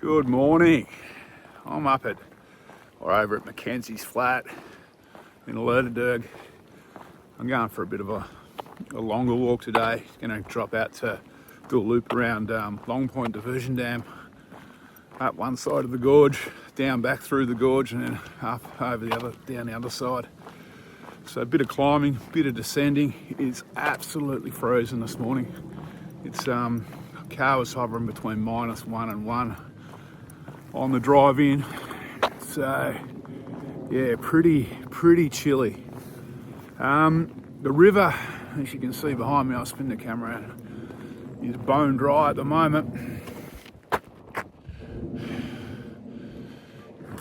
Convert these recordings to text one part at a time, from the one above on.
Good morning. I'm up at, or over at Mackenzie's Flat in Lerderderg. I'm going for a bit of a longer walk today. Going to drop out to do a loop around Longpoint Dam, up one side of the gorge, down back through the gorge, and then up over down the other side. So a bit of climbing, a bit of descending. It's absolutely frozen this morning. It's car was hovering between -1 and 1 on the drive in. So yeah, pretty chilly. The river, as you can see behind me, I'll spin the camera out, is bone dry at the moment.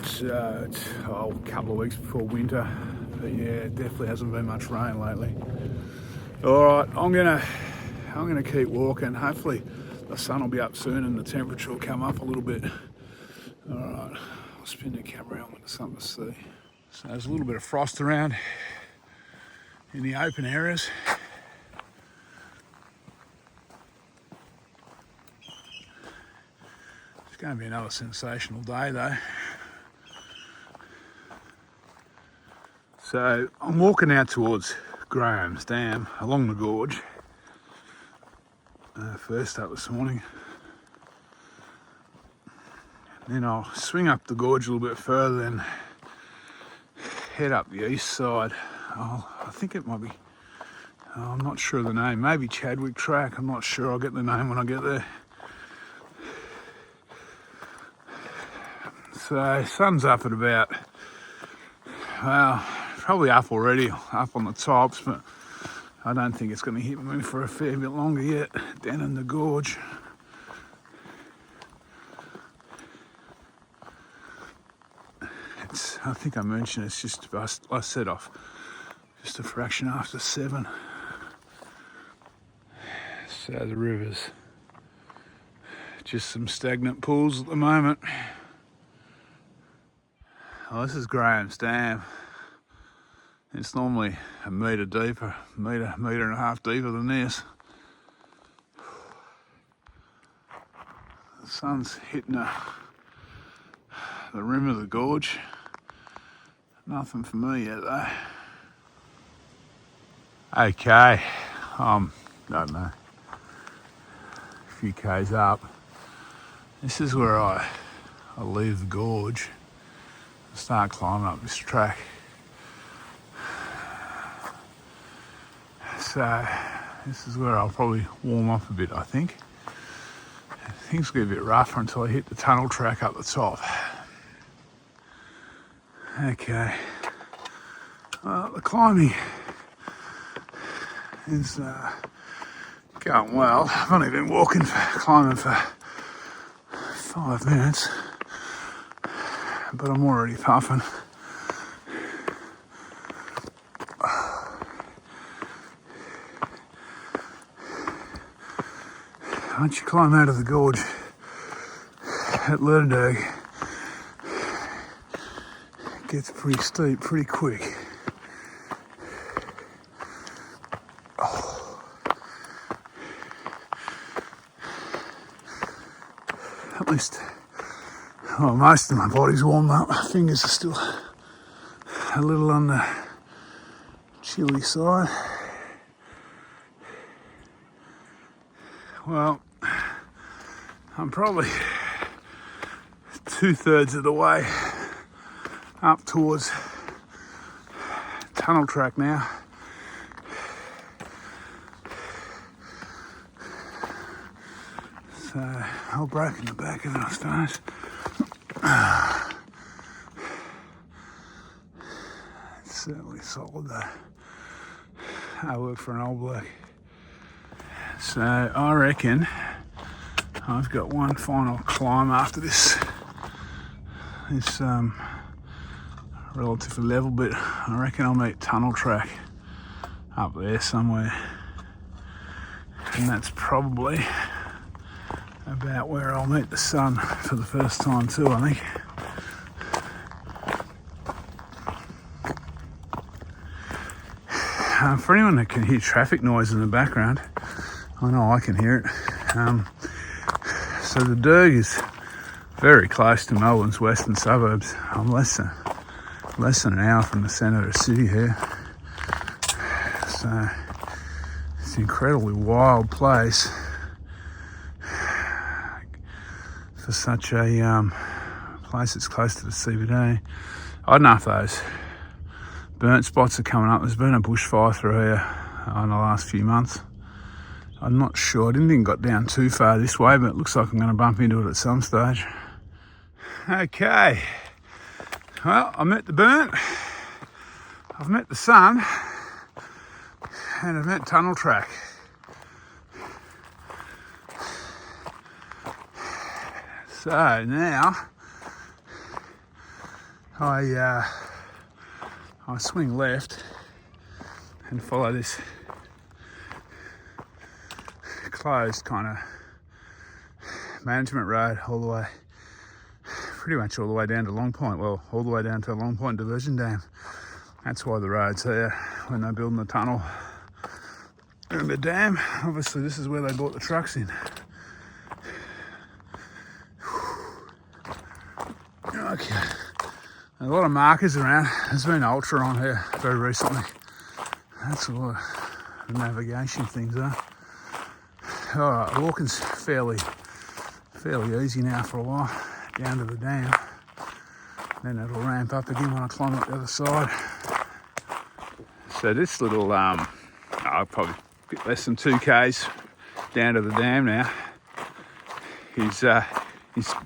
So it's a couple of weeks before winter, but yeah, it definitely hasn't been much rain lately. All right, I'm gonna keep walking. Hopefully the sun will be up soon and the temperature will come up a little bit. All right, I'll spin the camera out when there's something to see. So there's a little bit of frost around in the open areas. It's going to be another sensational day though. So I'm walking out towards Graham's Dam along the gorge. First up this morning. Then I'll swing up the gorge a little bit further and head up the east side. I think it might be, I'm not sure of the name, maybe Chadwick Track, I'm not sure, I'll get the name when I get there. So sun's up at about, well, probably up already, up on the tops, but I don't think it's going to hit me for a fair bit longer yet, down in the gorge. I think I mentioned it's just, I set off just a fraction after 7. So the river's just some stagnant pools at the moment. Oh, this is Graham's Dam. It's normally a metre deeper, metre and a half deeper than this. The sun's hitting the rim of the gorge. Nothing for me yet though. Okay, I don't know, a few k's up. This is where I leave the gorge and start climbing up this track. So this is where I'll probably warm up a bit, I think. Things get a bit rougher until I hit the tunnel track up the top. Okay, well, the climbing is going well. I've only been climbing for 5 minutes, but I'm already puffing. Once you climb out of the gorge at Lerderderg, it gets pretty steep pretty quick. At least, well, most of my body's warmed up. My fingers are still a little on the chilly side. Well, I'm probably 2/3 of the way up towards tunnel track now. So I'll break in the back of it, I suppose. It's certainly solid though. I work for an old bloke. So I reckon I've got one final climb after this relatively level bit. I reckon I'll meet tunnel track up there somewhere, and that's probably about where I'll meet the sun for the first time too, I think. For anyone that can hear traffic noise in the background, I know I can hear it. So the Derg is very close to Melbourne's western suburbs. I'm less than an hour from the centre of the city here. So it's an incredibly wild place for such a place that's close to the CBD. I don't know if those burnt spots are coming up. There's been a bushfire through here in the last few months. I'm not sure. I didn't think it got down too far this way, but it looks like I'm going to bump into it at some stage. Okay. Well, I met the burnt, I've met the sun, and I've met tunnel track. So now I swing left and follow this closed kind of management road all the way, pretty much all the way down to Longpoint. Well, all the way down to Longpoint Diversion Dam. That's why the road's here when they're building the tunnel and the dam. Obviously, this is where they brought the trucks in. Okay, a lot of markers around. There's been ultra on here very recently. That's what the navigation things are. All right, walking's fairly easy now for a while down to the dam. Then it'll ramp up again when I climb up the other side. So this little, probably a bit less than 2 k's down to the dam now. Is the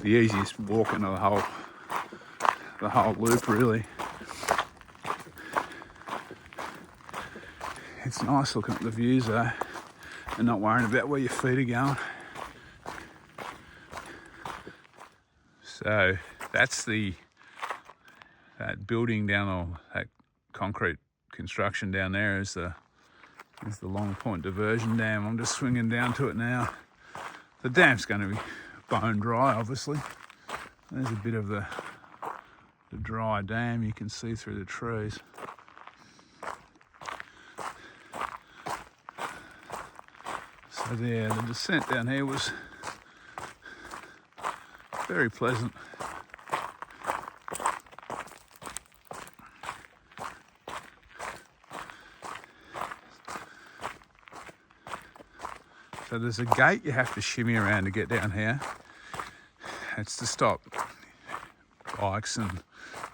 easiest walk into the whole loop, really. It's nice looking at the views though, and not worrying about where your feet are going. So that's that building down, that concrete construction down there is the Longpoint Diversion Dam. I'm just swinging down to it now. The dam's going to be bone dry, obviously. There's a bit of the dry dam you can see through the trees. So there, the descent down here was very pleasant. So there's a gate you have to shimmy around to get down here. It's to stop bikes and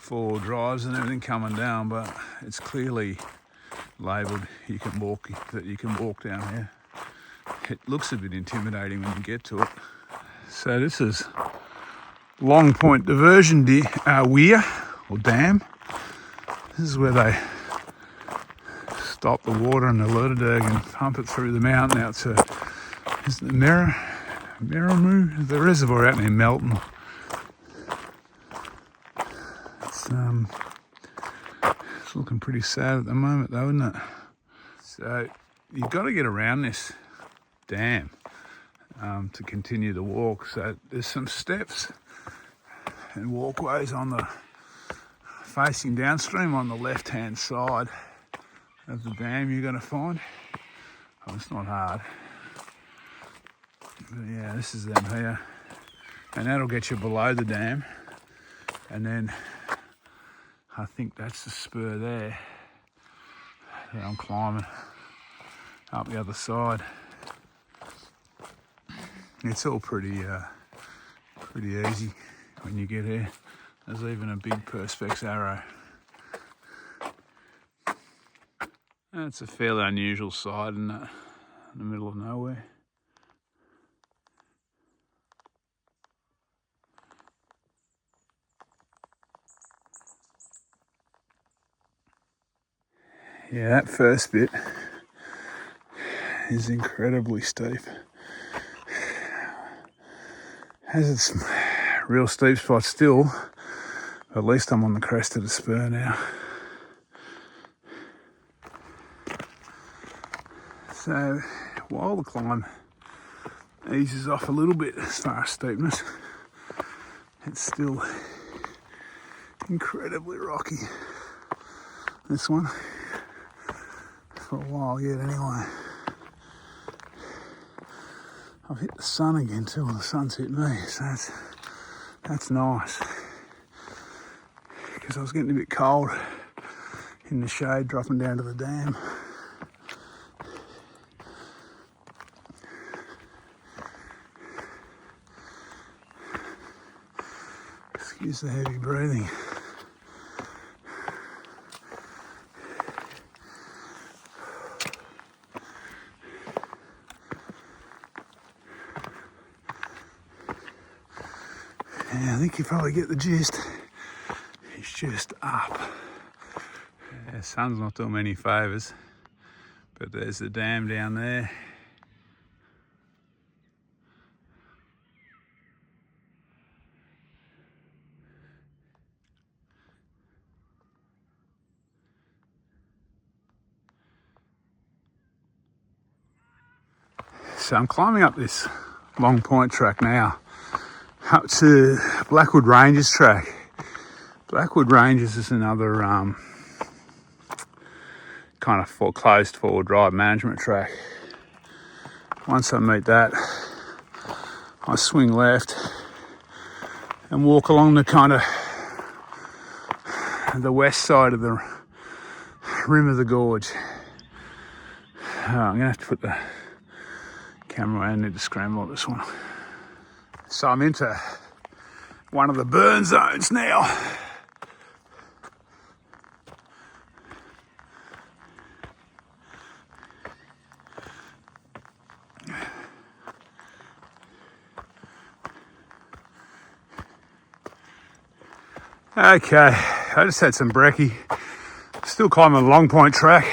4-wheel drives and everything coming down, but it's clearly labelled you can walk down here. It looks a bit intimidating when you get to it. So this is Longpoint Diversion Weir or Dam. This is where they stop the water in the Lerderderg and pump it through the mountain out to the Miramoo, the reservoir out near Melbourne. It's looking pretty sad at the moment though, isn't it? So you've got to get around this dam to continue the walk. So there's some steps and walkways facing downstream on the left hand side of the dam you're going to find. Oh, it's not hard. But yeah, this is them here. And that'll get you below the dam. And then I think that's the spur there that I'm climbing up the other side. It's all pretty easy when you get here. There's even a big perspex arrow. And it's a fairly unusual site in the middle of nowhere. Yeah, that first bit is incredibly steep. Has its real steep spots still, but at least I'm on the crest of the spur now. So while the climb eases off a little bit as far as steepness, it's still incredibly rocky. This one, for a while yet anyway. I've hit the sun again too, or the sun's hit me, so That's nice. Because I was getting a bit cold in the shade dropping down to the dam. Excuse the heavy breathing. Yeah, I think you probably get the gist. It's just up. Yeah, sun's not doing me any favours, but there's the dam down there. So I'm climbing up this Longpoint track now, up to Blackwood Ranges track. Blackwood Ranges is another kind of closed four-wheel drive management track. Once I meet that, I swing left and walk along the kind of the west side of the rim of the gorge. I'm gonna have to put the camera away. I need to scramble this one. So I'm into one of the burn zones now. Okay, I just had some brekkie. Still climbing the Longpoint track.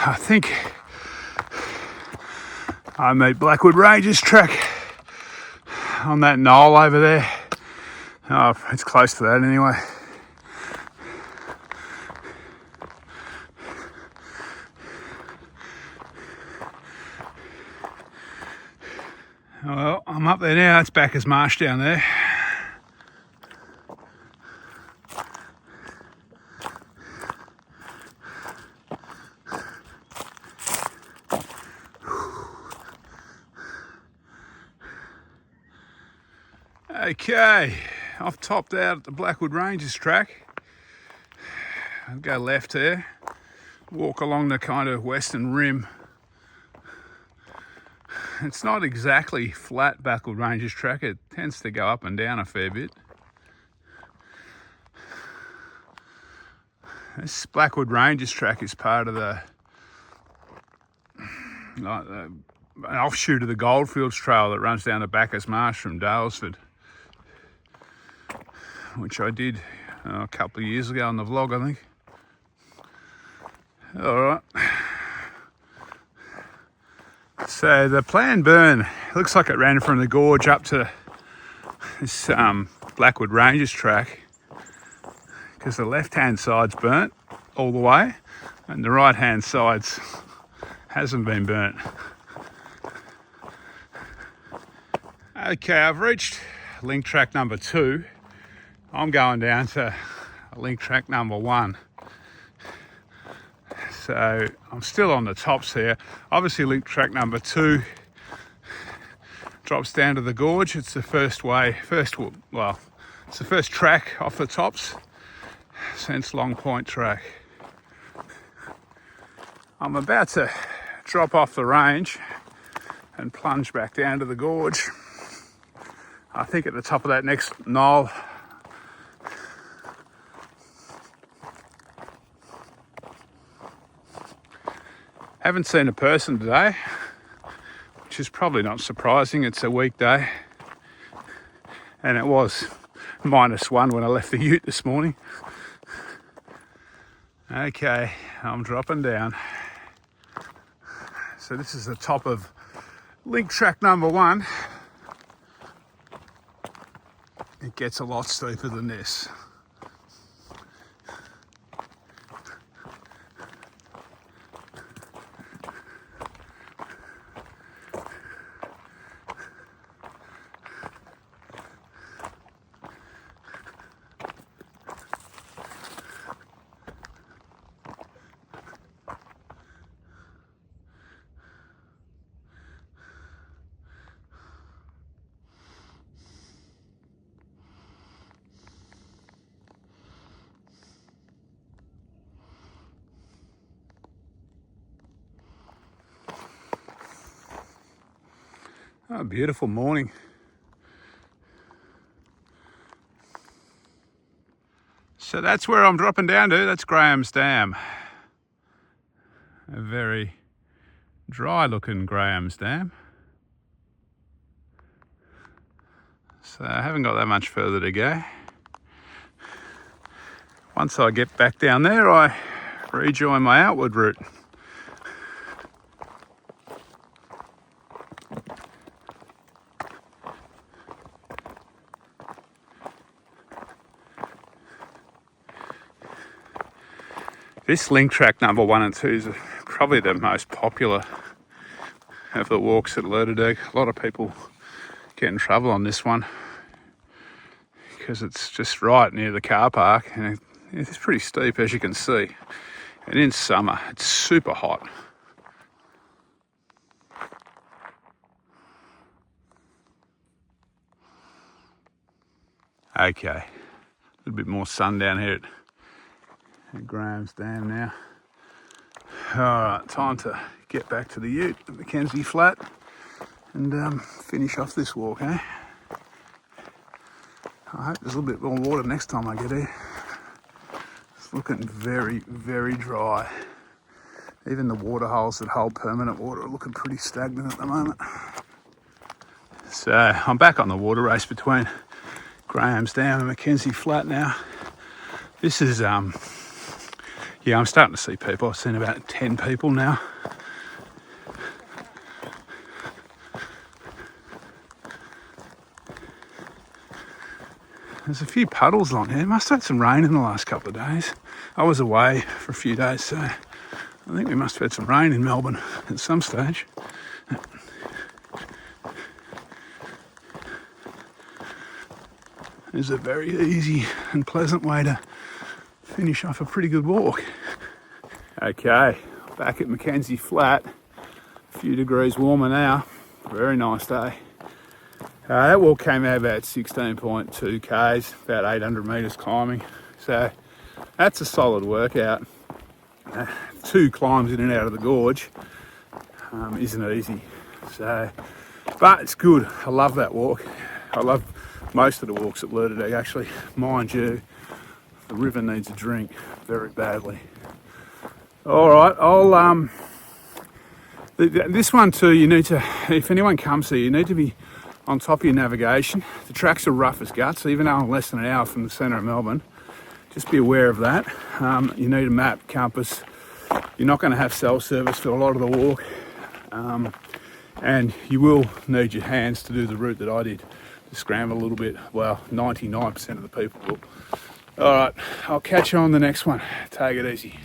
I think I meet Blackwood Ranges track on that knoll over there. Oh, it's close to that anyway. Well, I'm up there now. It's Bacchus Marsh down there. Okay, I've topped out at the Blackwood Ranges track. I'll go left there, walk along the kind of western rim. It's not exactly flat Blackwood Ranges track, it tends to go up and down a fair bit. This Blackwood Ranges track is part of an offshoot of the Goldfields Trail that runs down to Bacchus Marsh from Dalesford, which I did a couple of years ago on the vlog, I think. All right. So the planned burn looks like it ran from the gorge up to this Blackwood Ranges track, because the left-hand side's burnt all the way and the right-hand side's hasn't been burnt. Okay, I've reached link track number 2. I'm going down to link track number 1. So I'm still on the tops here. Obviously link track number 2 drops down to the gorge. It's the it's the first track off the tops since Longpoint track. I'm about to drop off the range and plunge back down to the gorge. I think at the top of that next knoll. Haven't seen a person today, which is probably not surprising. It's a weekday, and it was -1 when I left the ute this morning. Okay, I'm dropping down. So this is the top of link track number 1. It gets a lot steeper than this. Oh, beautiful morning. So that's where I'm dropping down to. That's Graham's Dam. A very dry looking Graham's Dam. So I haven't got that much further to go. Once I get back down there, I rejoin my outward route. This link track number 1 and 2 is probably the most popular of the walks at Lerderderg. A lot of people get in trouble on this one because it's just right near the car park and it's pretty steep, as you can see. And in summer, it's super hot. Okay, a little bit more sun down here at Graham's Dam now. Alright, time to get back to the ute at Mackenzie Flat and finish off this walk, eh? I hope there's a little bit more water next time I get here. It's looking very, very dry. Even the water holes that hold permanent water are looking pretty stagnant at the moment. So I'm back on the water race between Graham's Dam and Mackenzie Flat now. This is yeah, I'm starting to see people. I've seen about 10 people now. There's a few puddles along here. Must have had some rain in the last couple of days. I was away for a few days, so I think we must have had some rain in Melbourne at some stage. It's a very easy and pleasant way to finish off a pretty good walk. Okay, back at Mackenzie Flat, a few degrees warmer now. Very nice day. That walk came out about 16.2 k's, about 800 metres climbing. So that's a solid workout. 2 climbs in and out of the gorge isn't easy. So, but it's good. I love that walk. I love most of the walks at Lerderderg actually. Mind you, the river needs a drink very badly. All right, I'll this one too. You need to, if anyone comes here, you need to be on top of your navigation. The tracks are rough as guts, even though I'm less than an hour from the centre of Melbourne. Just be aware of that. You need a map, compass. You're not going to have cell service for a lot of the walk, and you will need your hands to do the route that I did. To scramble a little bit. Well, 99% of the people will. All right, I'll catch you on the next one. Take it easy.